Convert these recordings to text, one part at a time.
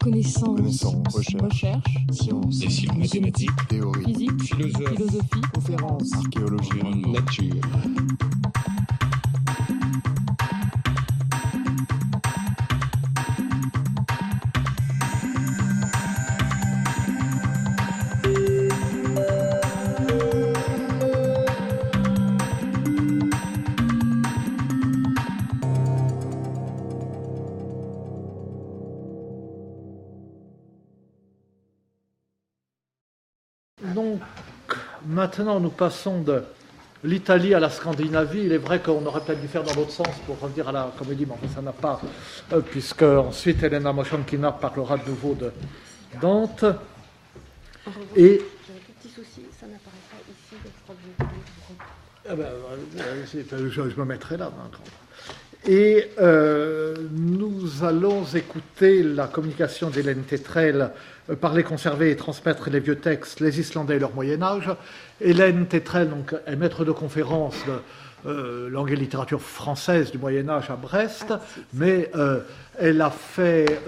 Connaissance. Recherche. Sciences. Dessin, mathématiques. Théorie. Physique. Philosophie. Conférences. Archéologie. Nature. Donc, maintenant, nous passons de l'Italie à la Scandinavie. Il est vrai qu'on aurait peut-être dû faire dans l'autre sens pour revenir à la comédie, mais enfin, ça n'a pas, puisque ensuite Elena Mochonkina parlera de nouveau de Dante. En revanche, Et j'ai un tout petit souci, ça n'apparaît pas ici, donc je crois que je me mettrai là. Et nous allons écouter la communication d'Hélène Tétrel, parler, conserver et transmettre les vieux textes, les Islandais et leur Moyen-Âge. Hélène Tétrel donc, est maître de conférence de langue et littérature française du Moyen-Âge à Brest, mais elle a fait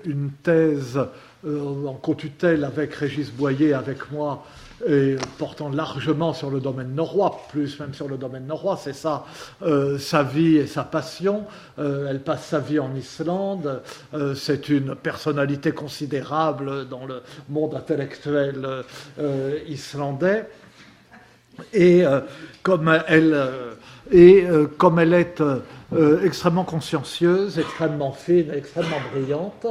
une thèse en co-tutelle avec Régis Boyer, avec moi, et portant largement sur le domaine norrois, plus même sur le domaine norrois, c'est ça, sa vie et sa passion. Elle passe sa vie en Islande, c'est une personnalité considérable dans le monde intellectuel islandais. Et comme elle est extrêmement consciencieuse, extrêmement fine, extrêmement brillante,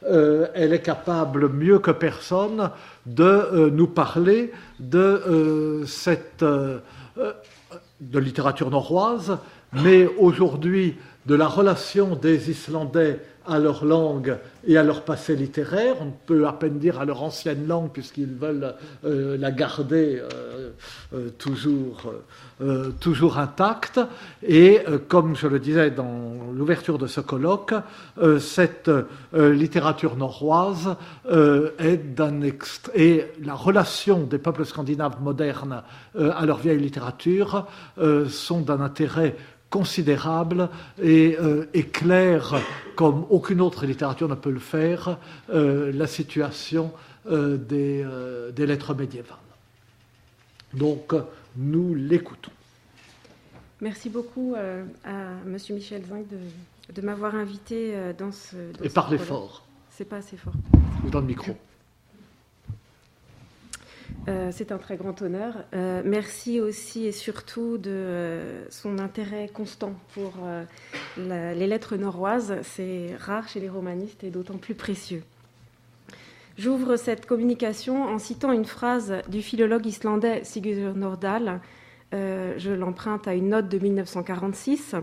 elle est capable, mieux que personne, de nous parler de littérature norroise, mais aujourd'hui de la relation des Islandais à leur langue et à leur passé littéraire. On peut à peine dire à leur ancienne langue, puisqu'ils veulent la garder toujours intacte. Et comme je le disais dans l'ouverture de ce colloque, cette littérature norroise et la relation des peuples scandinaves modernes à leur vieille littérature sont d'un intérêt considérable et éclaire, comme aucune autre littérature ne peut le faire, la situation des lettres médiévales. Donc, nous l'écoutons. Merci beaucoup à M. Michel Zinc de m'avoir invité dans ce... Et parlez fort. C'est pas assez fort. Ou dans le micro. C'est un très grand honneur. Merci aussi et surtout de son intérêt constant pour les lettres norroises. C'est rare chez les romanistes et d'autant plus précieux. J'ouvre cette communication en citant une phrase du philologue islandais Sigurður Nordal. Je l'emprunte à une note de 1946.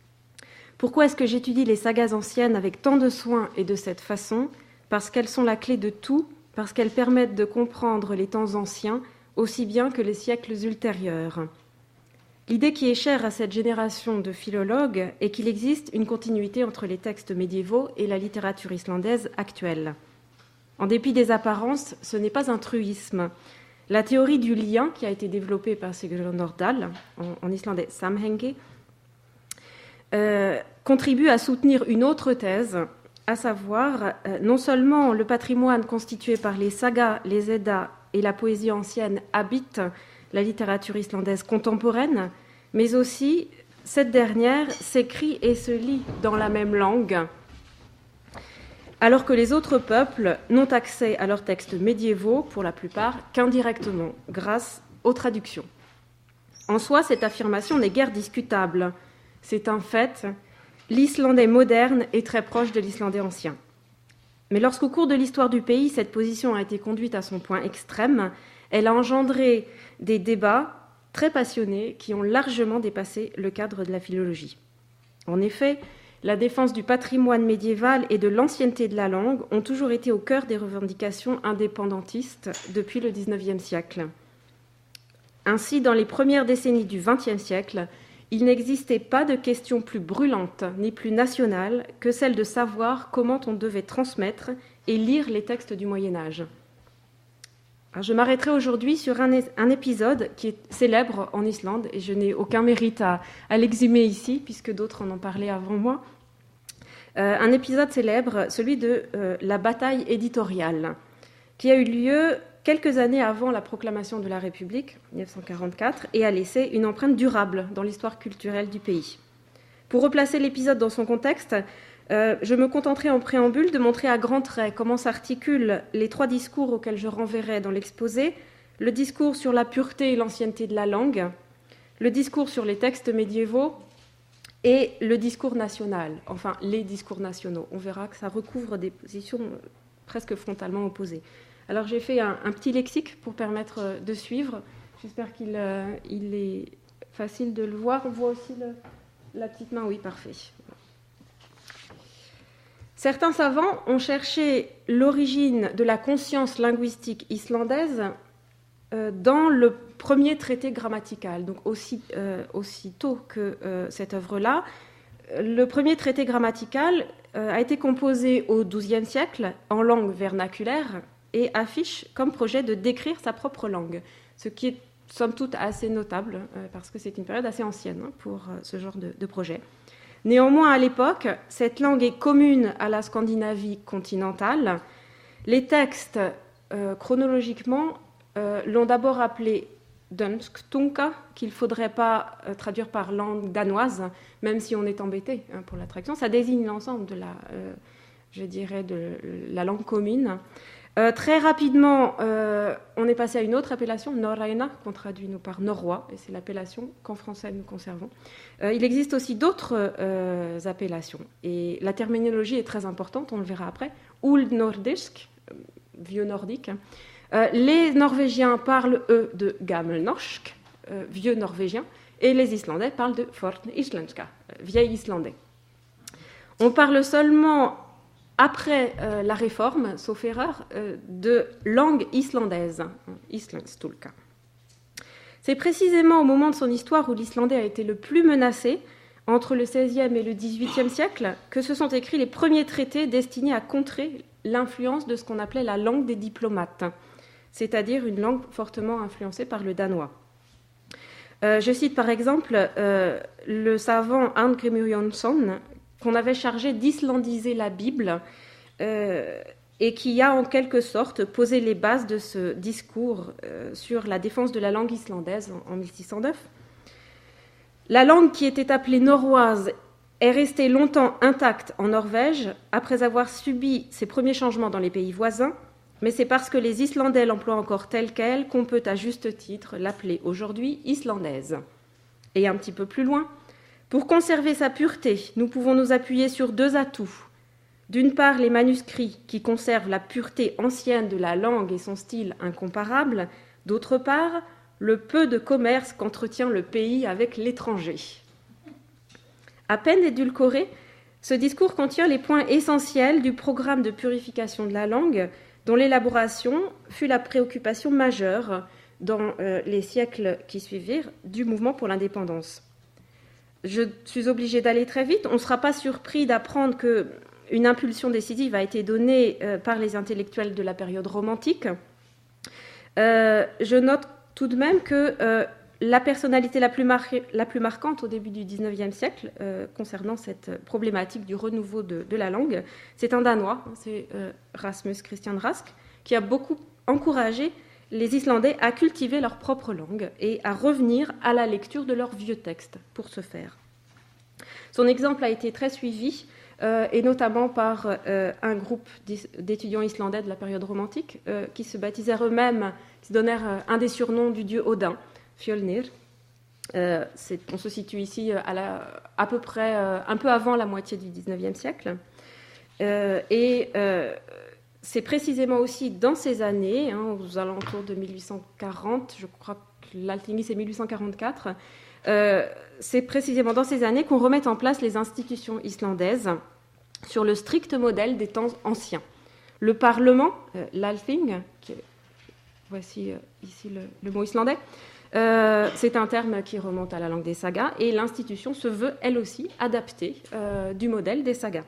« Pourquoi est-ce que j'étudie les sagas anciennes avec tant de soin et de cette façon ? Parce qu'elles sont la clé de tout, parce qu'elles permettent de comprendre les temps anciens aussi bien que les siècles ultérieurs. L'idée qui est chère à cette génération de philologues est qu'il existe une continuité entre les textes médiévaux et la littérature islandaise actuelle. En dépit des apparences, ce n'est pas un truisme. La théorie du lien, qui a été développée par Sigurður Nordal, en islandais samhengi, contribue à soutenir une autre thèse, à savoir non seulement le patrimoine constitué par les sagas, les Eddas et la poésie ancienne habite la littérature islandaise contemporaine, mais aussi cette dernière s'écrit et se lit dans la même langue, alors que les autres peuples n'ont accès à leurs textes médiévaux, pour la plupart, qu'indirectement, grâce aux traductions. En soi, cette affirmation n'est guère discutable. C'est un fait. L'islandais moderne est très proche de l'islandais ancien. Mais lorsqu'au cours de l'histoire du pays, cette position a été conduite à son point extrême, elle a engendré des débats très passionnés qui ont largement dépassé le cadre de la philologie. En effet, la défense du patrimoine médiéval et de l'ancienneté de la langue ont toujours été au cœur des revendications indépendantistes depuis le XIXe siècle. Ainsi, dans les premières décennies du XXe siècle, il n'existait pas de question plus brûlante ni plus nationale que celle de savoir comment on devait transmettre et lire les textes du Moyen-Âge. Je m'arrêterai aujourd'hui sur un épisode qui est célèbre en Islande, et je n'ai aucun mérite à l'exhumer ici, puisque d'autres en ont parlé avant moi. un épisode célèbre, celui de la bataille éditoriale, qui a eu lieu quelques années avant la proclamation de la République, 1944, et a laissé une empreinte durable dans l'histoire culturelle du pays. Pour replacer l'épisode dans son contexte, je me contenterai en préambule de montrer à grands traits comment s'articulent les 3 discours auxquels je renverrai dans l'exposé: le discours sur la pureté et l'ancienneté de la langue, le discours sur les textes médiévaux et le discours national, enfin les discours nationaux. On verra que ça recouvre des positions presque frontalement opposées. Alors j'ai fait un petit lexique pour permettre de suivre. J'espère qu'il est facile de le voir. On voit aussi la petite main, oui, parfait. Certains savants ont cherché l'origine de la conscience linguistique islandaise dans le premier traité grammatical, donc aussitôt que cette œuvre-là. Le premier traité grammatical a été composé au XIIe siècle en langue vernaculaire et affiche comme projet de décrire sa propre langue, ce qui est somme toute assez notable parce que c'est une période assez ancienne pour ce genre de projet. Néanmoins, à l'époque, cette langue est commune à la Scandinavie continentale. Les textes, chronologiquement, l'ont d'abord appelé Dønstunga, qu'il ne faudrait pas traduire par langue danoise, même si on est embêté pour la traduction. Ça désigne l'ensemble de la langue commune. Très rapidement, on est passé à une autre appellation, Norræna, qu'on traduit nous par norrois, et c'est l'appellation qu'en français nous conservons. Il existe aussi d'autres appellations, et la terminologie est très importante, on le verra après. Oldnordisk, vieux nordique. Les Norvégiens parlent, eux, de gammelnorsk, vieux norvégien, et les Islandais parlent de fornislandska, vieil islandais. On parle seulement, après la réforme, sauf erreur, de langue islandaise, islandstulka. C'est précisément au moment de son histoire où l'islandais a été le plus menacé, entre le XVIe et le XVIIIe siècle, que se sont écrits les premiers traités destinés à contrer l'influence de ce qu'on appelait la langue des diplomates, c'est-à-dire une langue fortement influencée par le danois. Je cite par exemple le savant Arngrimur Jónsson, qu'on avait chargé d'islandiser la Bible et qui a en quelque sorte posé les bases de ce discours sur la défense de la langue islandaise en 1609. La langue qui était appelée norroise est restée longtemps intacte en Norvège après avoir subi ses premiers changements dans les pays voisins, mais c'est parce que les Islandais l'emploient encore telle qu'elle qu'on peut à juste titre l'appeler aujourd'hui islandaise. Et un petit peu plus loin, pour conserver sa pureté, nous pouvons nous appuyer sur 2 atouts. D'une part, les manuscrits qui conservent la pureté ancienne de la langue et son style incomparable. D'autre part, le peu de commerce qu'entretient le pays avec l'étranger. À peine édulcoré, ce discours contient les points essentiels du programme de purification de la langue, dont l'élaboration fut la préoccupation majeure dans les siècles qui suivirent du mouvement pour l'indépendance. Je suis obligée d'aller très vite. On ne sera pas surpris d'apprendre qu'une impulsion décisive a été donnée par les intellectuels de la période romantique. Je note tout de même que la personnalité la plus marquante au début du XIXe siècle concernant cette problématique du renouveau de la langue, c'est un Danois, c'est Rasmus Christian Rask, qui a beaucoup encouragé les Islandais à cultiver leur propre langue et à revenir à la lecture de leurs vieux textes pour ce faire. Son exemple a été très suivi, et notamment par un groupe d'étudiants islandais de la période romantique qui se baptisèrent eux-mêmes, qui donnèrent un des surnoms du dieu Odin, Fjölnir. On se situe ici à peu près un peu avant la moitié du XIXe siècle. C'est précisément aussi dans ces années, aux alentours de 1840, je crois que l'Alþingi c'est 1844, c'est précisément dans ces années qu'on remet en place les institutions islandaises sur le strict modèle des temps anciens. Le Parlement, l'Alþing, voici ici le mot islandais, c'est un terme qui remonte à la langue des sagas, et l'institution se veut, elle aussi, adaptée du modèle des sagas.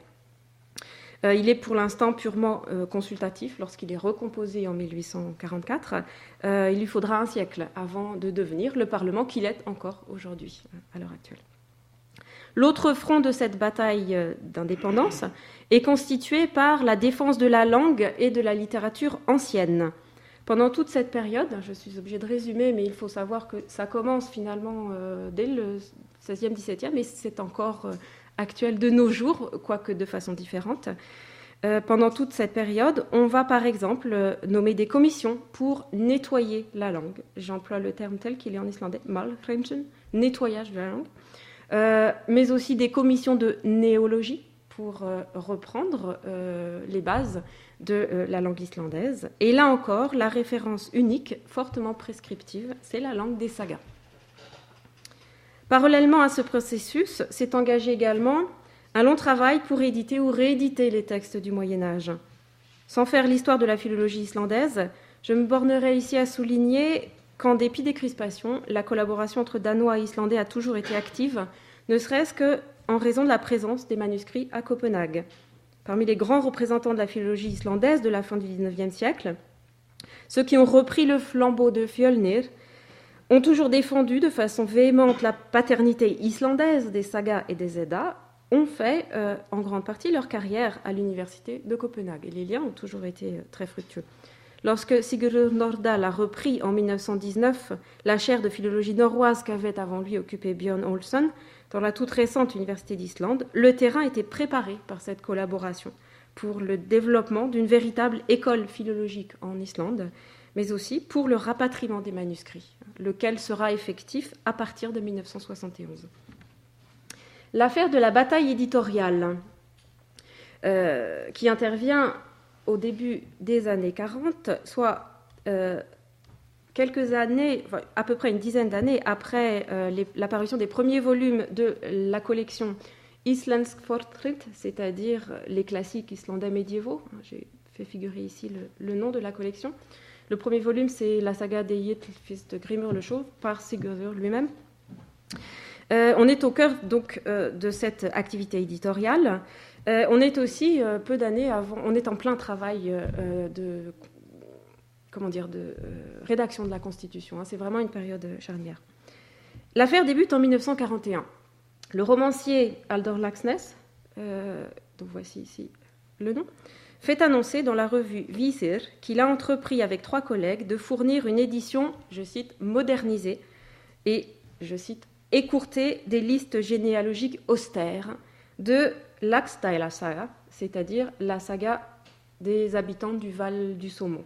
Il est pour l'instant purement consultatif lorsqu'il est recomposé en 1844. Il lui faudra un siècle avant de devenir le Parlement qu'il est encore aujourd'hui, à l'heure actuelle. L'autre front de cette bataille d'indépendance est constitué par la défense de la langue et de la littérature ancienne. Pendant toute cette période, je suis obligée de résumer, mais il faut savoir que ça commence finalement dès le 16e, 17e, et c'est encore actuel de nos jours, quoique de façon différente. Pendant toute cette période, on va par exemple nommer des commissions pour nettoyer la langue. J'emploie le terme tel qu'il est en islandais, malhrension, nettoyage de la langue, mais aussi des commissions de néologie pour reprendre les bases de la langue islandaise. Et là encore, la référence unique, fortement prescriptive, c'est la langue des sagas. Parallèlement à ce processus, s'est engagé également un long travail pour éditer ou rééditer les textes du Moyen-Âge. Sans faire l'histoire de la philologie islandaise, je me bornerai ici à souligner qu'en dépit des crispations, la collaboration entre Danois et Islandais a toujours été active, ne serait-ce qu'en raison de la présence des manuscrits à Copenhague. Parmi les grands représentants de la philologie islandaise de la fin du XIXe siècle, ceux qui ont repris le flambeau de Fjölnir ont toujours défendu de façon véhémente la paternité islandaise des sagas et des Eddas, ont fait en grande partie leur carrière à l'université de Copenhague. Et les liens ont toujours été très fructueux. Lorsque Sigurður Nordal a repris en 1919 la chaire de philologie norroise qu'avait avant lui occupé Björn Olsen dans la toute récente Université d'Islande, le terrain était préparé par cette collaboration pour le développement d'une véritable école philologique en Islande, mais aussi pour le rapatriement des manuscrits, lequel sera effectif à partir de 1971. L'affaire de la bataille éditoriale, qui intervient au début des années 40, soit quelques années, enfin, à peu près une dizaine d'années après l'apparition des premiers volumes de la collection Islandsk Fornritt, c'est-à-dire les classiques islandais médiévaux. J'ai fait figurer ici le nom de la collection. Le premier volume, c'est la saga des Jötl, fils de Grimur le Chauve, par Sigurður lui-même. On est au cœur donc de cette activité éditoriale. On est aussi peu d'années avant, on est en plein travail de rédaction de la Constitution. C'est vraiment une période charnière. L'affaire débute en 1941. Le romancier Halldór Laxness, dont voici ici le nom, fait annoncer dans la revue Vísir qu'il a entrepris avec 3 collègues de fournir une édition, je cite, modernisée et, je cite, écourtée des listes généalogiques austères de Laxdæla-saga, c'est-à-dire la saga des habitants du Val du Saumon.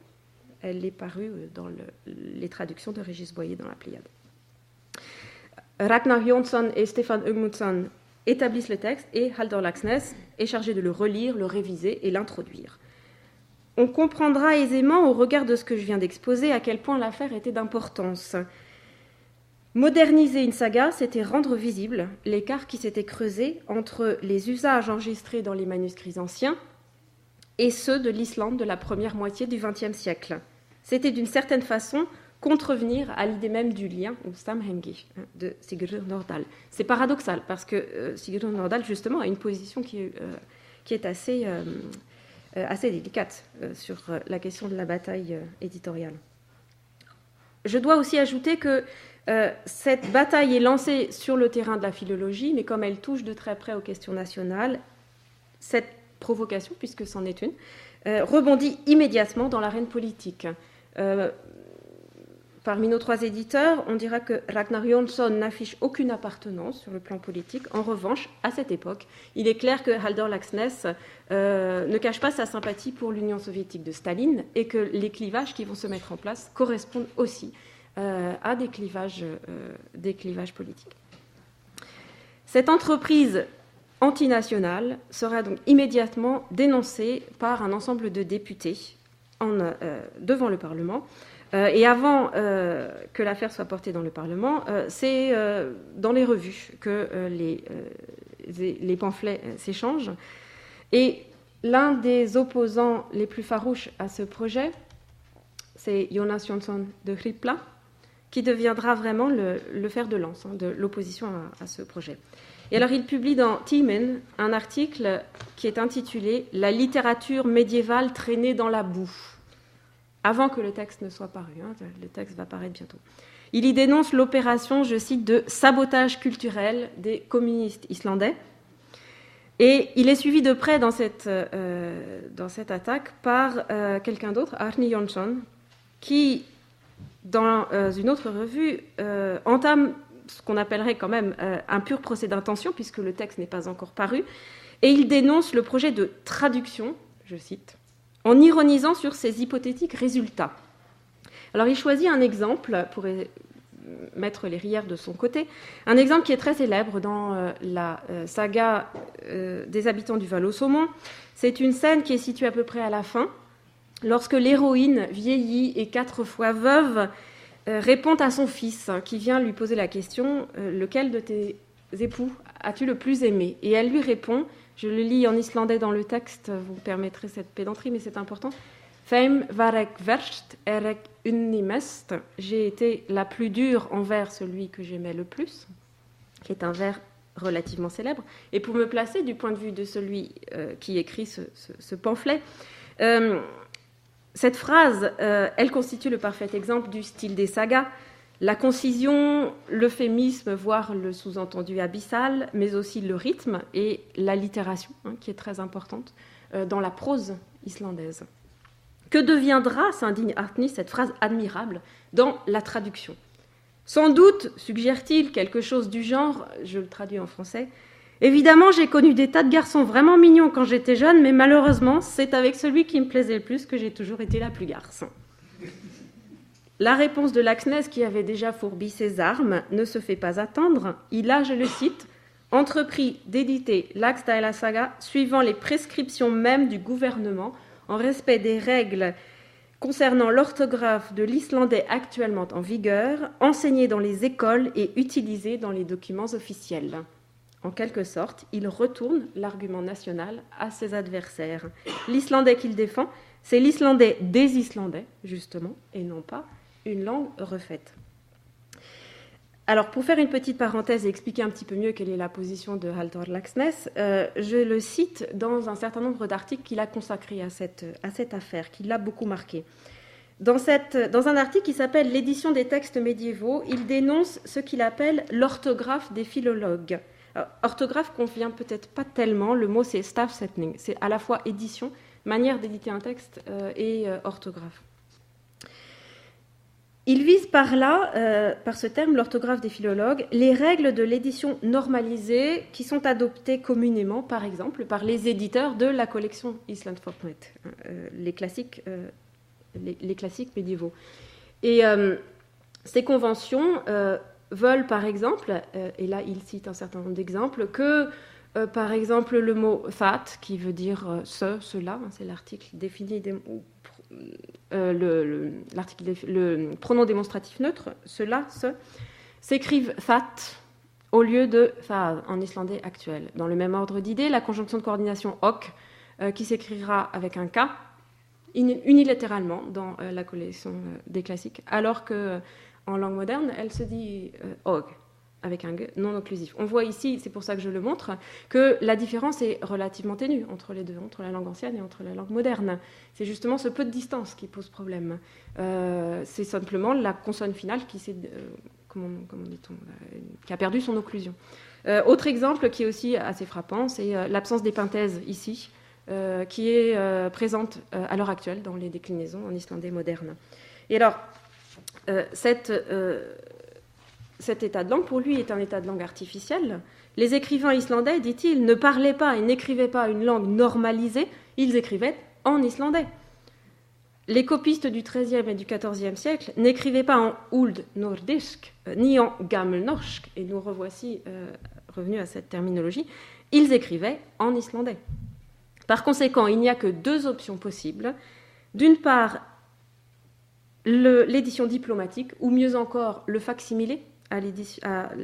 Elle est parue dans les traductions de Régis Boyer dans la Pléiade. Ragnar Jónsson et Stefán Ögmundsson établissent le texte et Halldór Laxness est chargé de le relire, le réviser et l'introduire. On comprendra aisément, au regard de ce que je viens d'exposer, à quel point l'affaire était d'importance. Moderniser une saga, c'était rendre visible l'écart qui s'était creusé entre les usages enregistrés dans les manuscrits anciens et ceux de l'Islande de la première moitié du XXe siècle. C'était d'une certaine façon contrevenir à l'idée même du lien, ou samhengi, de Sigurður Nordal. C'est paradoxal, parce que Sigurður Nordal, justement, a une position qui est assez délicate sur la question de la bataille éditoriale. Je dois aussi ajouter que cette bataille est lancée sur le terrain de la philologie, mais comme elle touche de très près aux questions nationales, cette provocation, puisque c'en est une, rebondit immédiatement dans l'arène politique. Parmi nos 3 éditeurs, on dira que Ragnar Jónsson n'affiche aucune appartenance sur le plan politique. En revanche, à cette époque, il est clair que Halldór Laxness ne cache pas sa sympathie pour l'Union soviétique de Staline et que les clivages qui vont se mettre en place correspondent aussi à des clivages politiques. Cette entreprise antinationale sera donc immédiatement dénoncée par un ensemble de députés devant le Parlement. Et avant que l'affaire soit portée dans le Parlement, c'est dans les revues que les pamphlets s'échangent. Et l'un des opposants les plus farouches à ce projet, c'est Jónas Jónsson de Hrifla, qui deviendra vraiment le fer de lance de l'opposition à ce projet. Et alors il publie dans Tíminn un article qui est intitulé « La littérature médiévale traînée dans la boue », avant que le texte ne soit paru. Le texte va paraître bientôt. Il y dénonce l'opération, je cite, de sabotage culturel des communistes islandais. Et il est suivi de près dans cette attaque par quelqu'un d'autre, Arni Jonsson, qui, dans une autre revue, entame ce qu'on appellerait quand même un pur procès d'intention, puisque le texte n'est pas encore paru, et il dénonce le projet de traduction, je cite, en ironisant sur ses hypothétiques résultats. Alors il choisit un exemple pour mettre les rières de son côté, un exemple qui est très célèbre dans la saga des habitants du Val au Saumon. C'est une scène qui est située à peu près à la fin, lorsque l'héroïne, vieillie et 4 fois veuve, répond à son fils, qui vient lui poser la question « Lequel de tes époux as-tu le plus aimé ?» Et elle lui répond, je le lis en islandais dans le texte, vous permettrez cette pédanterie, mais c'est important, « Þeim var ek verst er ek unni mest » J'ai été la plus dure envers celui que j'aimais le plus, qui est un vers relativement célèbre. Et pour me placer du point de vue de celui qui écrit ce pamphlet, cette phrase, elle constitue le parfait exemple du style des sagas. La concision, l'euphémisme, voire le sous-entendu abyssal, mais aussi le rythme et l'allitération, qui est très importante dans la prose islandaise. Que deviendra, s'indigne Arni, cette phrase admirable dans la traduction ? Sans doute, suggère-t-il, quelque chose du genre, je le traduis en français, « Évidemment, j'ai connu des tas de garçons vraiment mignons quand j'étais jeune, mais malheureusement, c'est avec celui qui me plaisait le plus que j'ai toujours été la plus garce. » La réponse de Laxness, qui avait déjà fourbi ses armes, ne se fait pas attendre. Il a, je le cite, « entrepris d'éditer l'Axdaela Saga suivant les prescriptions mêmes du gouvernement, en respect des règles concernant l'orthographe de l'islandais actuellement en vigueur, enseigné dans les écoles et utilisé dans les documents officiels. » En quelque sorte, il retourne l'argument national à ses adversaires. L'islandais qu'il défend, c'est l'islandais des Islandais, justement, et non pas une langue refaite. Alors, pour faire une petite parenthèse et expliquer un petit peu mieux quelle est la position de Halldór Laxness, je le cite dans un certain nombre d'articles qu'il a consacrés à cette affaire, qui l'a beaucoup marqué. Dans un article qui s'appelle « L'édition des textes médiévaux », il dénonce ce qu'il appelle l'orthographe des philologues. Alors, orthographe convient peut-être pas tellement, le mot c'est stafsetning, c'est à la fois édition, manière d'éditer un texte et orthographe. Il vise par là, par ce terme, l'orthographe des philologues, les règles de l'édition normalisée qui sont adoptées communément, par exemple, par les éditeurs de la collection Íslandsbókmenntir, les classiques médiévaux. Et ces conventions veulent, par exemple, et là il cite un certain nombre d'exemples, que, par exemple, le mot « that », qui veut dire « cela », c'est l'article défini, le pronom démonstratif neutre, « cela »,« ce », s'écrivent « that » au lieu de « það » en islandais actuel. Dans le même ordre d'idées, la conjonction de coordination « ok », qui s'écrira avec un « k », unilatéralement dans la collection des classiques, alors que en langue moderne, elle se dit og, avec un g non occlusif. On voit ici, c'est pour ça que je le montre, que la différence est relativement ténue entre les deux, entre la langue ancienne et entre la langue moderne. C'est justement ce peu de distance qui pose problème. C'est simplement la consonne finale qui s'est, comment dit-on, qui a perdu son occlusion. Autre exemple qui est aussi assez frappant, c'est l'absence d'épinthèse ici, qui est présente à l'heure actuelle dans les déclinaisons en islandais moderne. Et alors, cet état de langue, pour lui, est un état de langue artificiel. Les écrivains islandais, dit-il, ne parlaient pas et n'écrivaient pas une langue normalisée, ils écrivaient en islandais. Les copistes du XIIIe et du XIVe siècle n'écrivaient pas en old nordisk, ni en gammelnorsk, et nous revoici revenus à cette terminologie, ils écrivaient en islandais. Par conséquent, il n'y a que deux options possibles. D'une part, l'édition diplomatique, ou mieux encore le facsimilé à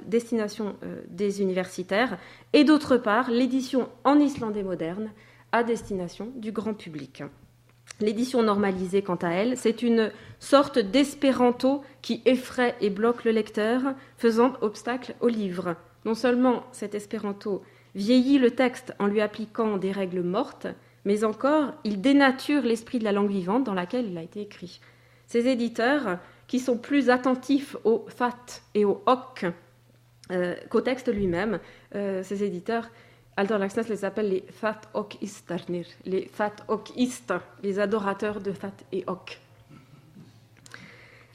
destination des universitaires, et d'autre part l'édition en islandais moderne à destination du grand public. L'édition normalisée, quant à elle, c'est une sorte d'espéranto qui effraie et bloque le lecteur, faisant obstacle au livre. Non seulement cet espéranto vieillit le texte en lui appliquant des règles mortes, mais encore il dénature l'esprit de la langue vivante dans laquelle il a été écrit. Ces éditeurs, qui sont plus attentifs au fat et au ok qu'au texte lui-même. Ces éditeurs, Halldór Laxness les appelle les fat ok istarnir, les fat okistes, les adorateurs de fat et ok.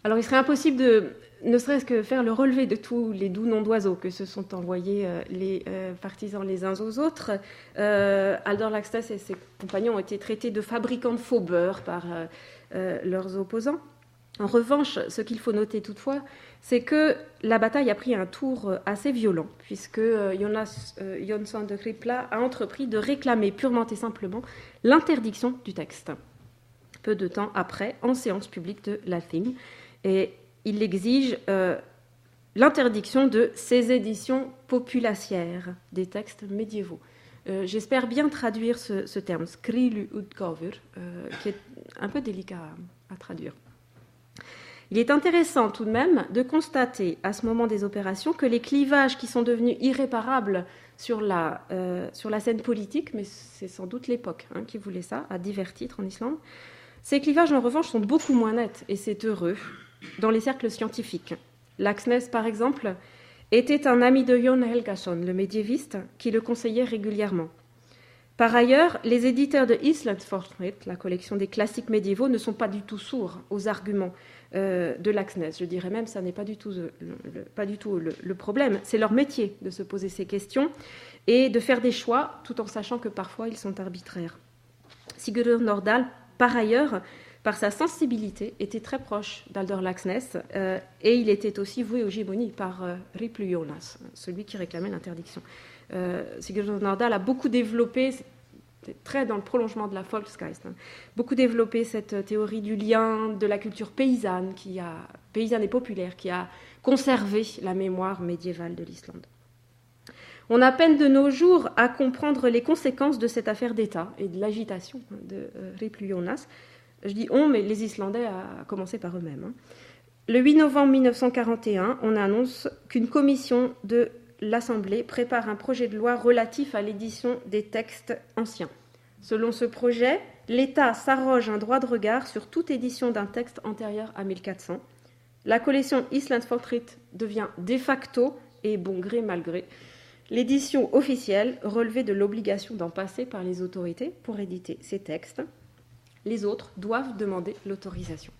Alors il serait impossible de ne serait-ce que faire le relevé de tous les doux noms d'oiseaux que se sont envoyés les partisans les uns aux autres. Halldór Laxness et ses compagnons ont été traités de fabricants de faux beurre par leurs opposants. En revanche, ce qu'il faut noter toutefois, c'est que la bataille a pris un tour assez violent, puisque Jonas Jonsson de Kripla a entrepris de réclamer purement et simplement l'interdiction du texte, peu de temps après, en séance publique de l'Althing. Et il exige l'interdiction de ces éditions populacières des textes médiévaux. J'espère bien traduire ce terme, skriluutgáfur, qui est un peu délicat à traduire. Il est intéressant tout de même de constater à ce moment des opérations que les clivages qui sont devenus irréparables sur la scène politique, mais c'est sans doute l'époque qui voulait ça, à divers titres en Islande, ces clivages en revanche sont beaucoup moins nets, et c'est heureux, dans les cercles scientifiques. Laxness, par exemple, était un ami de Jón Helgason, le médiéviste, qui le conseillait régulièrement. Par ailleurs, les éditeurs de Íslandsfornrit, la collection des classiques médiévaux, ne sont pas du tout sourds aux arguments de Laxness. Je dirais même que ça n'est pas du tout le problème. C'est leur métier de se poser ces questions et de faire des choix, tout en sachant que parfois ils sont arbitraires. Sigurður Nordal, par ailleurs, par sa sensibilité, était très proche d'Halldór Laxness et il était aussi voué aux gémonies par Ripley Jonas, celui qui réclamait l'interdiction. Sigurður Nordal a beaucoup développé, c'est très dans le prolongement de la Volksgeist, beaucoup développé cette théorie du lien de la culture paysanne et populaire, qui a conservé la mémoire médiévale de l'Islande. On a peine de nos jours à comprendre les conséquences de cette affaire d'État et de l'agitation de Ripley Jonas. Je dis on, mais les Islandais, à commencer par eux-mêmes. Le 8 novembre 1941, on annonce qu'une commission de l'Assemblée prépare un projet de loi relatif à l'édition des textes anciens. Selon ce projet, l'État s'arroge un droit de regard sur toute édition d'un texte antérieur à 1400. La collection Íslandsfornrit devient de facto, et bon gré mal gré, l'édition officielle relevée de l'obligation d'en passer par les autorités pour éditer ces textes. Les autres doivent demander l'autorisation.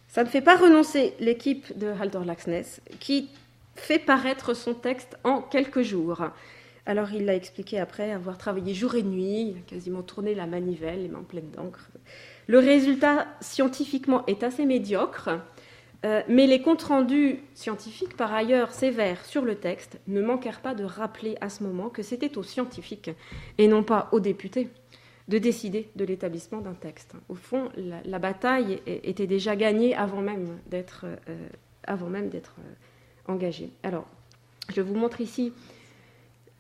Ça ne fait pas renoncer l'équipe de Halldór Laxness, qui fait paraître son texte en quelques jours. Alors il l'a expliqué après avoir travaillé jour et nuit, il a quasiment tourné la manivelle, les mains pleines d'encre. Le résultat scientifiquement est assez médiocre, mais les comptes rendus scientifiques, par ailleurs sévères sur le texte, ne manquèrent pas de rappeler à ce moment que c'était aux scientifiques, et non pas aux députés, de décider de l'établissement d'un texte. Au fond, la bataille était déjà gagnée avant même d'être engagée. Alors, je vous montre ici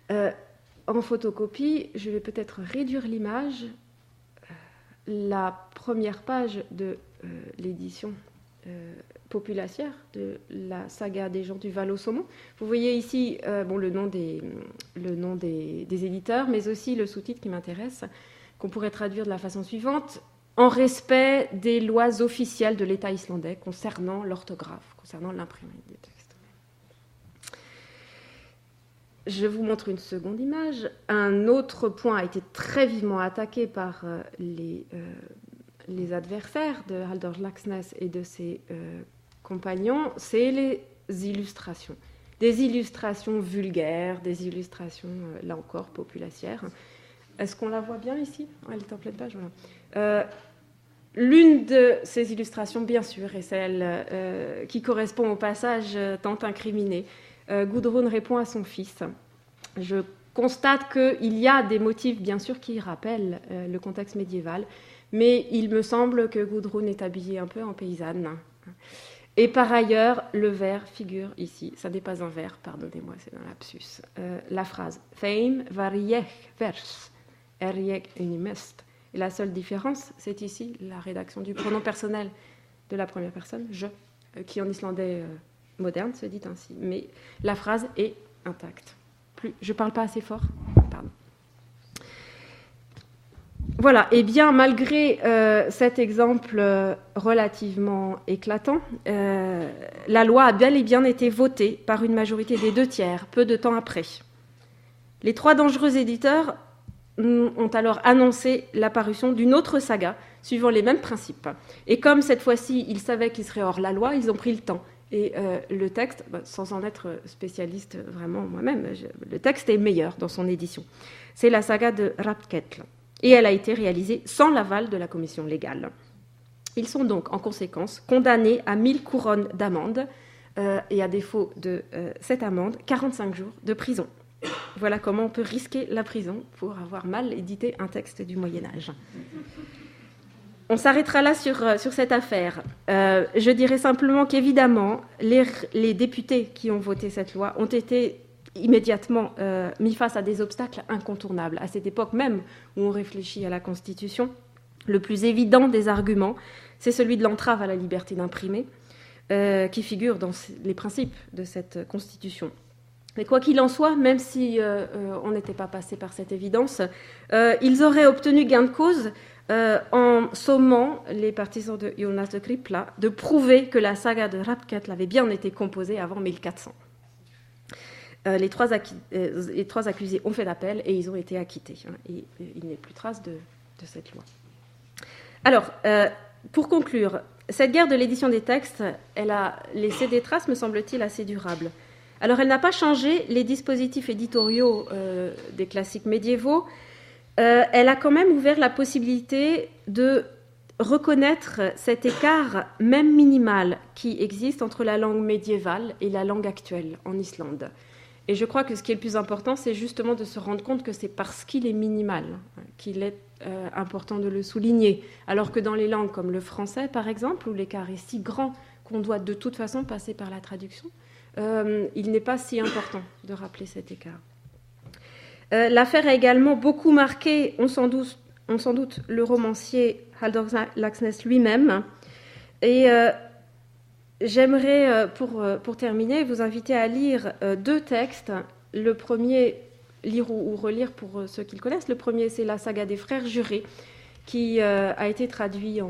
en photocopie, je vais peut-être réduire l'image, la première page de l'édition populacière de la saga des gens du Val au saumon. Vous voyez ici le nom des éditeurs, mais aussi le sous-titre qui m'intéresse, qu'on pourrait traduire de la façon suivante: en respect des lois officielles de l'État islandais concernant l'orthographe, concernant l'imprimerie des textes. Je vous montre une seconde image. Un autre point a été très vivement attaqué par les adversaires de Halldór Laxness et de ses compagnons, c'est les illustrations. Des illustrations vulgaires, des illustrations, là encore, populacières. Est-ce qu'on la voit bien ici ? Elle est en pleine page, voilà. L'une de ces illustrations, bien sûr, est celle qui correspond au passage tant incriminé. Gudrun répond à son fils. Je constate qu'il y a des motifs, bien sûr, qui rappellent le contexte médiéval, mais il me semble que Gudrun est habillée un peu en paysanne. Et par ailleurs, le vers figure ici. Ça n'est pas un vers, pardonnez-moi, c'est un lapsus. La phrase « Þeim var ég vers, ég unimest ». Et la seule différence, c'est ici la rédaction du pronom personnel de la première personne, je, qui en islandais moderne se dit ainsi. Mais la phrase est intacte. Je ne parle pas assez fort ? Pardon. Voilà, et bien malgré cet exemple relativement éclatant, la loi a bel et bien été votée par une majorité des 2/3, peu de temps après. Les 3 dangereux éditeurs ont alors annoncé l'apparition d'une autre saga, suivant les mêmes principes. Et comme cette fois-ci, ils savaient qu'ils seraient hors la loi, ils ont pris le temps. Et le texte, sans en être spécialiste vraiment moi-même, le texte est meilleur dans son édition. C'est la saga de Rabketl. Et elle a été réalisée sans l'aval de la commission légale. Ils sont donc, en conséquence, condamnés à 1000 couronnes d'amende, et à défaut de cette amende, 45 jours de prison. Voilà comment on peut risquer la prison pour avoir mal édité un texte du Moyen-Âge. On s'arrêtera là sur cette affaire. Je dirais simplement qu'évidemment, les députés qui ont voté cette loi ont été immédiatement mis face à des obstacles incontournables. À cette époque même où on réfléchit à la Constitution, le plus évident des arguments, c'est celui de l'entrave à la liberté d'imprimer, qui figure dans les principes de cette Constitution. Mais quoi qu'il en soit, même si on n'était pas passé par cette évidence, ils auraient obtenu gain de cause en sommant les partisans de Jonas de Kripla de prouver que la saga de Rabketl avait bien été composée avant 1400. Les trois accusés ont fait appel et ils ont été acquittés. Et il n'est plus trace de cette loi. Alors, pour conclure, cette guerre de l'édition des textes, elle a laissé des traces, me semble-t-il, assez durables. Alors, elle n'a pas changé les dispositifs éditoriaux des classiques médiévaux. Elle a quand même ouvert la possibilité de reconnaître cet écart, même minimal, qui existe entre la langue médiévale et la langue actuelle en Islande. Et je crois que ce qui est le plus important, c'est justement de se rendre compte que c'est parce qu'il est minimal qu'il est important de le souligner. Alors que dans les langues comme le français, par exemple, où l'écart est si grand qu'on doit de toute façon passer par la traduction, il n'est pas si important de rappeler cet écart. L'affaire a également beaucoup marqué, on sans doute le romancier Halldór Laxness lui-même. Et j'aimerais, pour terminer, vous inviter à lire 2 textes. Le premier, lire ou relire pour ceux qui le connaissent. Le premier, c'est la saga des Frères Jurés, qui a été traduit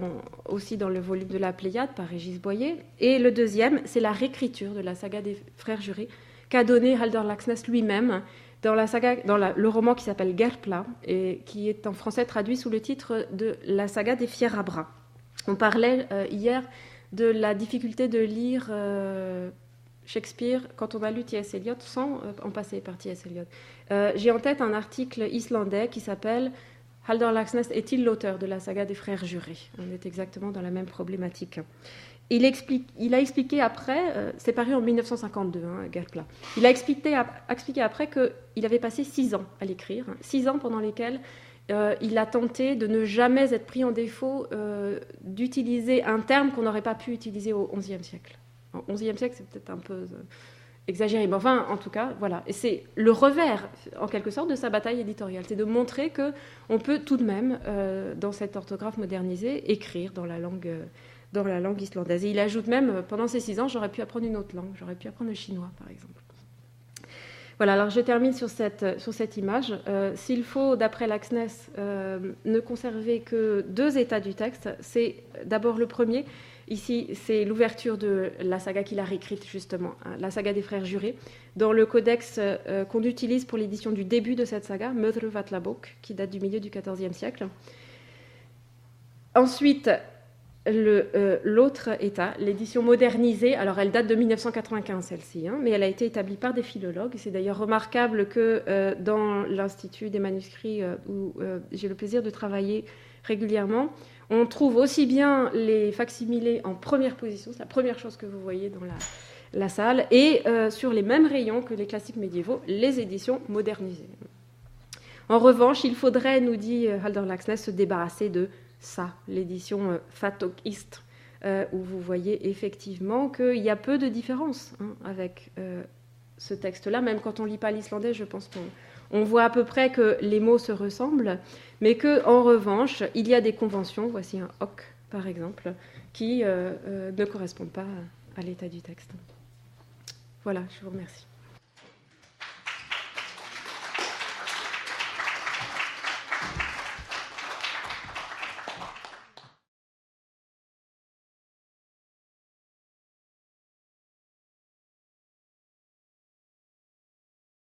aussi dans le volume de la Pléiade par Régis Boyer. Et le deuxième, c'est la réécriture de la saga des Frères Jurés qu'a donné Halldór Laxness lui-même dans le roman qui s'appelle Gerpla et qui est en français traduit sous le titre de la saga des Fiers à bras. On parlait hier de la difficulté de lire Shakespeare quand on a lu T.S. Eliot sans en passer par T.S. Eliot. J'ai en tête un article islandais qui s'appelle « Halldór Laxness est-il l'auteur de la saga des Frères Jurés ?» On est exactement dans la même problématique. Il a expliqué après, c'est paru en 1952, Gerpla, il a expliqué après qu'il avait passé 6 ans à l'écrire, 6 ans pendant lesquels il a tenté de ne jamais être pris en défaut d'utiliser un terme qu'on n'aurait pas pu utiliser au XIe siècle. Au XIe siècle, c'est peut-être un peu exagéré, mais enfin, en tout cas, voilà. Et c'est le revers, en quelque sorte, de sa bataille éditoriale, c'est de montrer qu'on peut tout de même, dans cette orthographe modernisée, écrire dans la langue islandaise. Et il ajoute même, pendant ces 6 ans, j'aurais pu apprendre une autre langue, j'aurais pu apprendre le chinois, par exemple. Voilà, alors je termine sur cette image. S'il faut, d'après Laxness, ne conserver que 2 états du texte, c'est d'abord le premier. Ici, c'est l'ouverture de la saga qu'il a réécrite, justement, la saga des Frères Jurés, dans le codex qu'on utilise pour l'édition du début de cette saga, Mödru Vatlabók, qui date du milieu du XIVe siècle. Ensuite, l'autre état, l'édition modernisée, alors elle date de 1995 celle-ci, mais elle a été établie par des philologues. C'est d'ailleurs remarquable que dans l'Institut des manuscrits où j'ai le plaisir de travailler régulièrement, on trouve aussi bien les facsimilés en première position, c'est la première chose que vous voyez dans la salle, et sur les mêmes rayons que les classiques médiévaux, les éditions modernisées. En revanche, il faudrait, nous dit Halldór Laxness, se débarrasser de ça, l'édition Fatokist, où vous voyez effectivement qu'il y a peu de différence avec ce texte-là. Même quand on ne lit pas l'islandais, je pense qu'on voit à peu près que les mots se ressemblent, mais qu'en revanche, il y a des conventions, voici un ok par exemple, qui ne correspondent pas à l'état du texte. Voilà, je vous remercie.